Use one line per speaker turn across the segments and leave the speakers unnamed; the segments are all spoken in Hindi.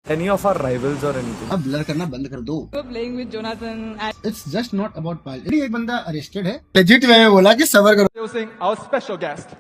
any of our rivals or anything.
अब ब्लर करना बंद कर दो।
Playing with Jonathan and
It's just not about Pile. एक बंदा अरेस्टेड है, लेजिट वे में बोला कि सबर करो।
Introducing our special guest.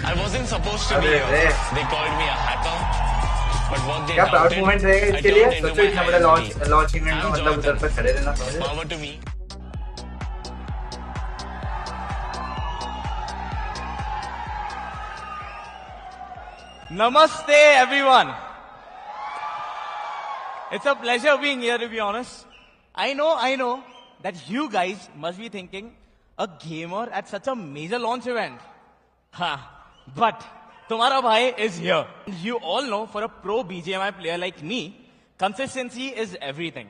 I wasn't supposed to be here. They called me a hacker. But what they
क्या प्राउड
doubted,
मोमेंट रहेगा
I
इसके लिए?
turned into
सोचो
my
इतना बड़ा
identity.
लॉन्च इवेंट में
I'm
मतलब उधर पर
Jonathan.
खड़े रहना पड़ेगा।
Power to me.
Namaste, everyone. It's a pleasure being here, to be honest. I know that you guys must be thinking, a gamer at such a major launch event. But Tumhara Bhai is here. You all know, for a pro BGMI player like me, consistency is everything.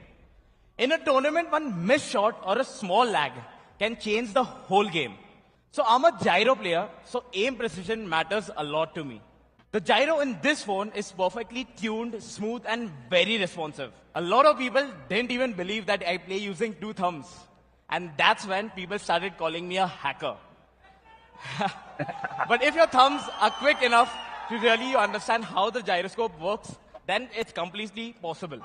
In a tournament, one missed shot or a small lag can change the whole game. So I'm a gyro player, so aim precision matters a lot to me. The gyro in this phone is perfectly tuned, smooth, and very responsive. A lot of people didn't even believe that I play using 2 thumbs. And that's when people started calling me a hacker. But if your thumbs are quick enough to really understand how the gyroscope works, then it's completely possible.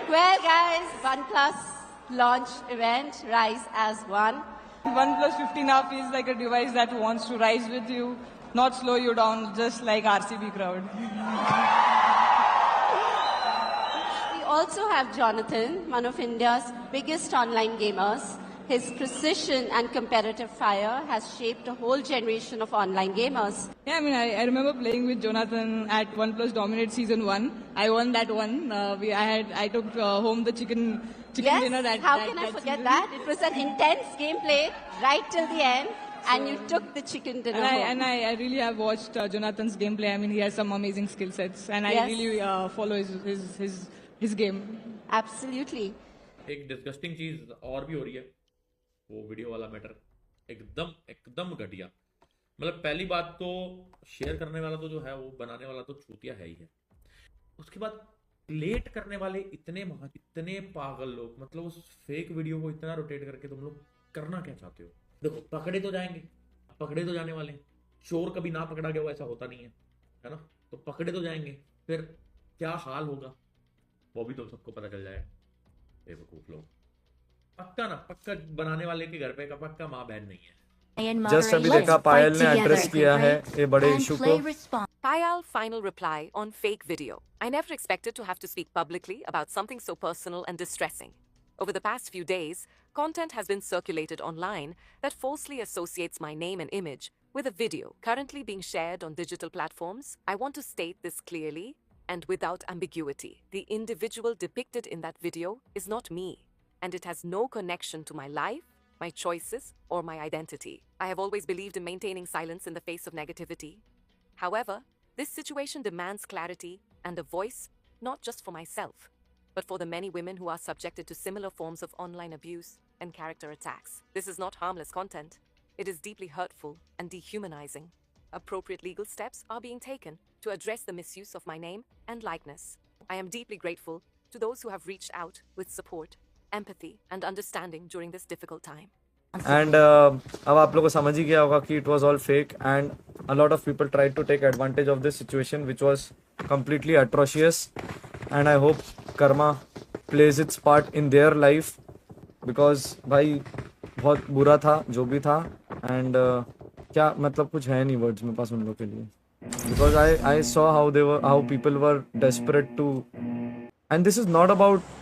Well, guys, OnePlus launch event, Rise as One.
OnePlus 15 now feels like a device that wants to rise with you, not slow you down, just like RCB crowd.
We also have Jonathan, one of India's biggest online gamers. His precision and competitive fire has shaped a whole generation of online gamers.
Yeah, I mean, I remember playing with Jonathan at OnePlus Dominate Season 1. I won that one. I took home the chicken
Yes,
dinner that
how
that,
can I
that
forget
season.
that? It was an intense gameplay right till the end, and you took the chicken dinner home.
And I really have watched Jonathan's gameplay. I mean, he has some amazing skill sets, and I
Yes.
really follow his game.
Absolutely.
एक डिस्गस्टिंग चीज और भी हो रही है, वो वीडियो वाला मैटर एकदम घटिया। मतलब पहली बात तो शेयर करने वाला तो जो है वो बनाने वाला तो चूतिया है ही है। उसके बाद लेट करने वाले इतने पागल लोग, मतलब उस फेक वीडियो को इतना रोटेट करके तुम लोग करना क्या चाहते हो? देखो, पकड़े तो जाएंगे, पकड़े तो जाने वाले हैं। चोर कभी ना पकड़ा गया हो ऐसा होता नहीं है ना? तो पकड़े तो जाएंगे, फिर क्या हाल होगा वो भी तो सबको पता चल जाएगा। बेवकूफ लोग। पक्का बनाने वाले के घर पे का पक्का माँ बहन नहीं है।
जस्ट अभी देखा पायल ने एड्रेस किया है ये बड़े इशू को।
Payal final reply on fake video. I never expected to have to speak publicly about something so personal and distressing. Over the past few days, content has been circulated online that falsely associates my name and image with a video currently being shared on digital platforms. I want to state this clearly and without ambiguity. The individual depicted in that video is not me, and it has no connection to my life, my choices, or my identity. I have always believed in maintaining silence in the face of negativity. However, this situation demands clarity and a voice, not just for myself, but for the many women who are subjected to similar forms of online abuse and character attacks. This is not harmless content. It is deeply hurtful and dehumanizing. Appropriate legal steps are being taken to address the misuse of my name and likeness. I am deeply grateful to those who have reached out with support, empathy, and understanding during this difficult time.
And अब आप लोगों को समझ ही गया होगा कि it was all fake and a lot of people tried to take advantage of this situation which was completely atrocious and I hope karma plays its part in their life because भाई बहुत बुरा था जो भी था एंड क्या मतलब कुछ है नहीं वर्ड्स मेरे पास उन लोगों के लिए because I saw how people were desperate to and this is not about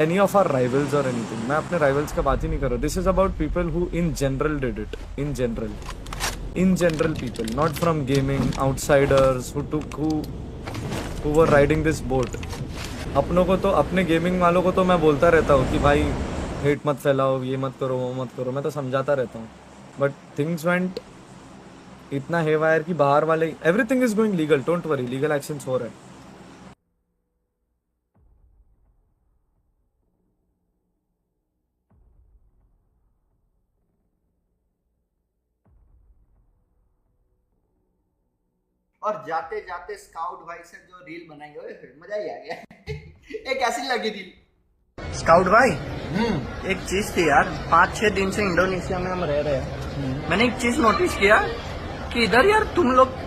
any of our rivals or anything. मैं अपने rivals का बात ही नहीं कर रहा. This is about people who in general did it. In general people, not from gaming, outsiders who were riding this boat. अपनों को तो, अपने गेमिंग वालों को तो मैं बोलता रहता हूँ कि भाई हेट मत फैलाओ, ये मत करो, वो मत करो, मैं तो समझाता रहता हूँ. But things went इतना हेवायर कि बाहर वाले, everything is going legal, don't worry, legal actions हो रहे हैं.
और जाते जाते स्काउट भाई से जो रील बनाई, ओए मजा ही आ गया। ये कैसी लगी रील?
स्काउट भाई
एक चीज थी यार, 5-6 दिन से इंडोनेशिया में हम रह रहे हैं, मैंने एक चीज नोटिस किया कि इधर यार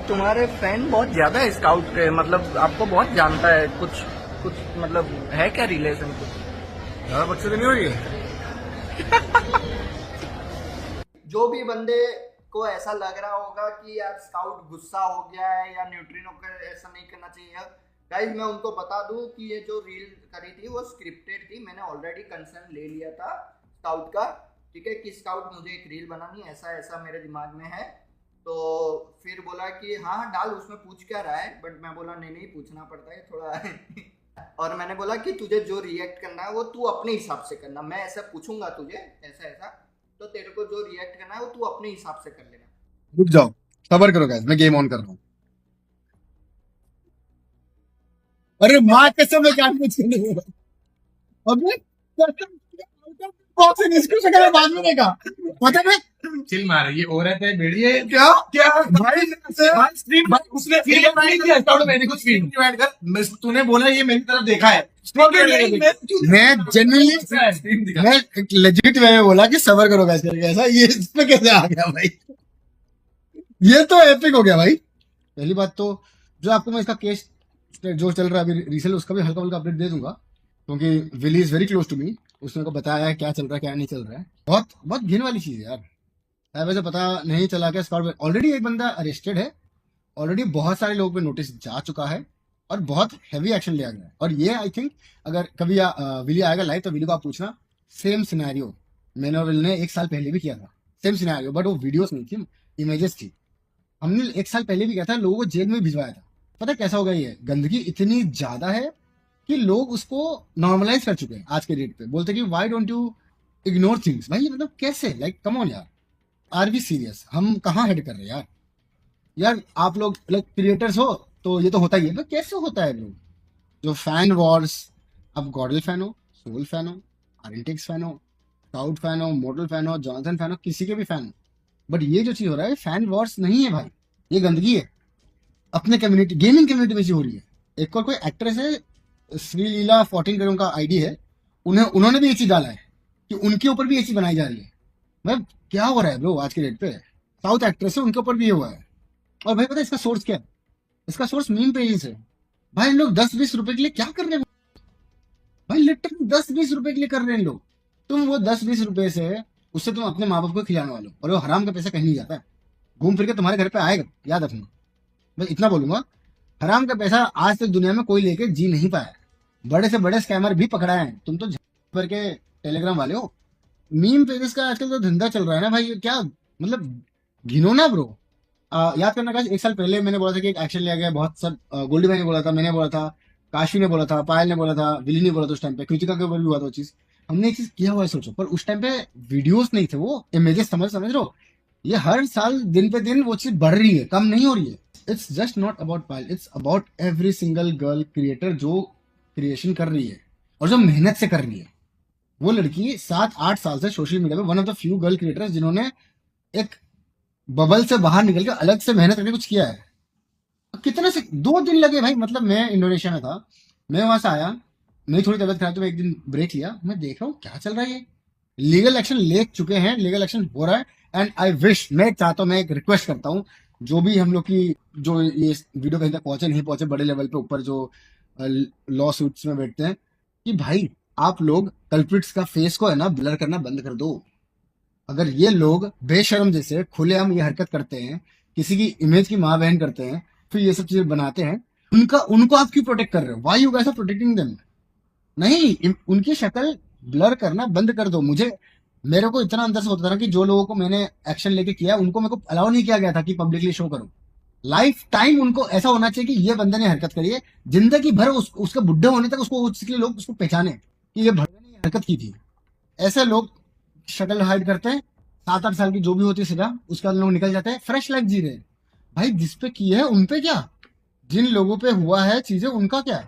तुम्हारे फैन बहुत ज्यादा है स्काउट के, मतलब आपको बहुत जानता है, कुछ मतलब है क्या रिलेशन कुछ?
ज्यादा बच्चे तो नहीं हो रही है।
जो भी बंदे को ऐसा लग रहा होगा कि यार स्काउट गुस्सा हो गया है या न्यूट्रिनो को ऐसा नहीं करना चाहिए, गाइस मैं उनको बता दूं कि ये जो रील करी थी वो स्क्रिप्टेड थी। मैंने ऑलरेडी कंसर्न ले लिया था स्काउट का, ठीक है, कि स्काउट मुझे एक रील बनानी, ऐसा ऐसा मेरे दिमाग में है। तो फिर बोला कि हाँ डाल, उसमें पूछ क्या रहा है, बट मैं बोला नहीं पूछना पड़ता है थोड़ा और मैंने बोला कि तुझे जो रिएक्ट करना है वो तू अपने हिसाब से करना, मैं ऐसा पूछूंगा तुझे ऐसा ऐसा, तो तेरे को जो रिएक्ट करना है वो तू अपने हिसाब से कर लेना।
रुक जाओ, सबर करो गाइस, मैं गेम ऑन कर रहा हूँ। अरे माँ कसम में क्या कुछ नहीं हुआ। अबे बॉक्सिंग इसको शक्ल बाद में देखा, पता है चिल मार, ये औरत है भेड़िए क्या क्या भाई स्ट्रीम उसने फील नहीं किया, स्टार्ट मैंने कुछ फील ऐड कर, तूने बोला ये मेरी तरफ देखा है, मैं जेन्युइनली मैं लेजिट वे में बोला कि सबर करो गाइस करके, ऐसा ये इसमें कैसे आ गया भाई, ये तो एपिक हो गया भाई। पहली बात तो जो आपको मैं इसका केस जो चल रहा है अभी रीसेल, उसका भी हल्का हल्का अपडेट दे दूंगा, क्योंकि Willy is very close to me, उसने को बताया है क्या चल रहा है क्या नहीं चल रहा है। बहुत बहुत घिन वाली चीज है यार, वैसे पता नहीं चला क्या स्कॉट ऑलरेडी एक बंदा अरेस्टेड है, ऑलरेडी बहुत सारे लोगों पे नोटिस जा चुका है और बहुत हैवी एक्शन लिया गया है। और ये आई थिंक अगर कभी विली आएगा लाइव तो विली को आप पूछना, सेम सिनेरियो मैंने और विल ने 1 साल पहले भी किया था, सेम सिनेरियो, बट वो वीडियोस नहीं थी, इमेजेस थी। हमने 1 साल पहले भी किया था, लोगों को जेल में भिजवाया था। पता कैसा होगा, ये गंदगी इतनी ज्यादा है कि लोग उसको नॉर्मलाइज कर चुके हैं आज के डेट पे, बोलते कि why don't you ignore things. भाई मतलब कैसे, लाइक कम ऑन यार, आर वी सीरियस, हम कहाँ हेड कर रहे हैं यार आप लोग लाइक क्रिएटर्स हो तो ये तो होता ही है, तो कैसे होता है लोग जो फैन वॉर्स, अब गॉडल फैन हो, सोल फैन हो, आर्टिक्स फैन हो, स्काउट फैन हो, मॉडल फैन हो, जॉनसन फैन हो, किसी के भी फैन हो, बट ये जो चीज हो रहा है फैन वॉर्स नहीं है भाई, ये गंदगी है, अपने कम्युनिटी गेमिंग कम्युनिटी में से हो रही है। एक और कोई एक्ट्रेस है श्रीलीला 14 करोड़ का आईडी है, उन्होंने भी ये चीज डाला है कि उनके ऊपर भी ये चीज बनाई जा रही है। भाई क्या हो रहा है ब्रो आज के डेट पे, साउथ एक्ट्रेस है उनके ऊपर भी ये हुआ है। और भाई पता है इसका सोर्स क्या है, इसका सोर्स मीम पेजेस है। भाई इन लोग 10-20 रुपए के लिए क्या कर रहे हैं भाई, लिटरली 10-20 रुपए के लिए कर रहे हैं लोग। तुम वो 10-20 रुपए से उससे तुम अपने माँ बाप को खिलाने वाले हो, और वो हराम का पैसा कहीं नहीं जाता है, घूम फिर के तुम्हारे घर पे आएगा, याद रखना। मैं इतना बोलूंगा, हराम का पैसा आज तक दुनिया में कोई लेके जी नहीं पाया, बड़े से बड़े स्कैमर भी पकड़ाए हैं, तुम तो भर के टेलीग्राम वाले हो। मीम पेजेस का आजकल तो धंधा चल रहा है ना भाई, क्या मतलब घिनो ना ब्रो। याद करना का 1 साल पहले मैंने बोला था कि एक एक्शन लिया गया, बहुत सब गोल्डी भाई ने बोला था, मैंने बोला था, काशी ने बोला था, पायल ने बोला था, विली ने बोला था, उस टाइम पे कृतिका के ऊपर भी हुआ था वो चीज, हमने एक चीज किया हुआ है सोचो, पर उस टाइम पे वीडियोस नहीं थे, वो इमेजेस समझ रहे हो। ये हर साल दिन पे दिन वो चीज बढ़ रही है, कम नहीं हो रही है। It's just not about Payal, it's about every single girl creator जो क्रिएशन कर रही है और जो मेहनत से कर रही है। वो लड़की 7-8 साल से सोशल मीडिया पे one of the few girl creators जिन्होंने एक बबल से बाहर निकल के अलग से मेहनत करके कुछ किया है। कितने से 2 दिन लगे भाई, मतलब मैं इंडोनेशिया में था, मैं वहां से आया, मेरी थोड़ी तबियत खराब, तो मैं एक दिन ब्रेक लिया, मैं देख रहा हूँ क्या चल रहा है, ये लीगल एक्शन ले चुके हैं, लीगल एक्शन हो रहा है। एंड आई विश, मैं चाहता हूँ, मैं एक रिक्वेस्ट करता हूँ, जो भी हम लोग की जो ये वीडियो कहीं तक पहुंचे नहीं पहुंचे, बड़े लेवल पे ऊपर जो लॉ सूट्स में बैठते हैं, कि भाई आप लोग कल्प्रिट्स का फेस को है ना ब्लर करना बंद कर दो। अगर ये लोग बेशर्म जैसे खुलेआम ये हरकत करते हैं, किसी की इमेज की माँ बहन करते हैं, फिर ये सब चीजें बनाते हैं, उनको आप क्यों प्रोटेक्ट कर रहे हो? Why you guys are protecting them? नहीं, उनकी शक्ल ब्लर करना बंद कर दो। मेरे को इतना अंदर से होता था कि जो लोगों को मैंने एक्शन लेके किया उनको मेरे को अलाउ नहीं किया गया था कि पब्लिकली शो करो। लाइफ टाइम उनको ऐसा होना चाहिए कि ये बंदे ने हरकत करी है, जिंदगी भर उसके बुढ़े होने तक उसको उसके लोग उसको पहचाने कि ये बंदे ने हरकत की थी। ऐसे लोग शक्ल हाइड करते हैं, 7-8 साल की जो भी होती है सजा, उसके बाद लोग निकल जाते हैं, फ्रेश लाइफ जी रहे हैं। भाई जिसपे किए है उन पे क्या, जिन लोगों पे हुआ है चीजें उनका क्या,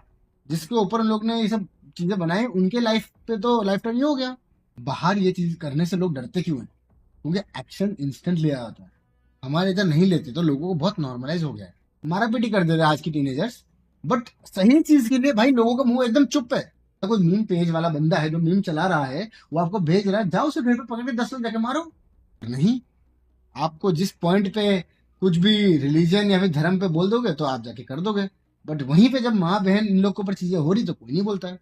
जिसके ऊपर उन लोग ने ये सब चीजें बनाई उनके लाइफ पे तो लाइफ टाइम ये हो गया। बाहर ये चीज करने से लोग डरते क्यों हैं? क्योंकि एक्शन इंस्टेंट लिया जाता है, हमारे इधर नहीं लेते, तो लोगों को बहुत नॉर्मलाइज हो गया है, मारा पीटी कर दे रहे हैं आज की टीनेजर्स। बट सही चीज के लिए भाई लोगों का मुंह एकदम चुप है, कोई मीम पेज वाला बंदा है जो मीम चला रहा है, वो आपको भेज रहा है, जाओ उसे घर पे पकड़ के 10 लोग जाके मारो। नहीं, आपको जिस पॉइंट पे कुछ भी रिलीजन या फिर धर्म पे बोल दोगे तो आप जाके कर दोगे, बट वहीं पे जब माँ बहन इन लोग के ऊपर चीजें हो रही तो कोई नहीं बोलता है।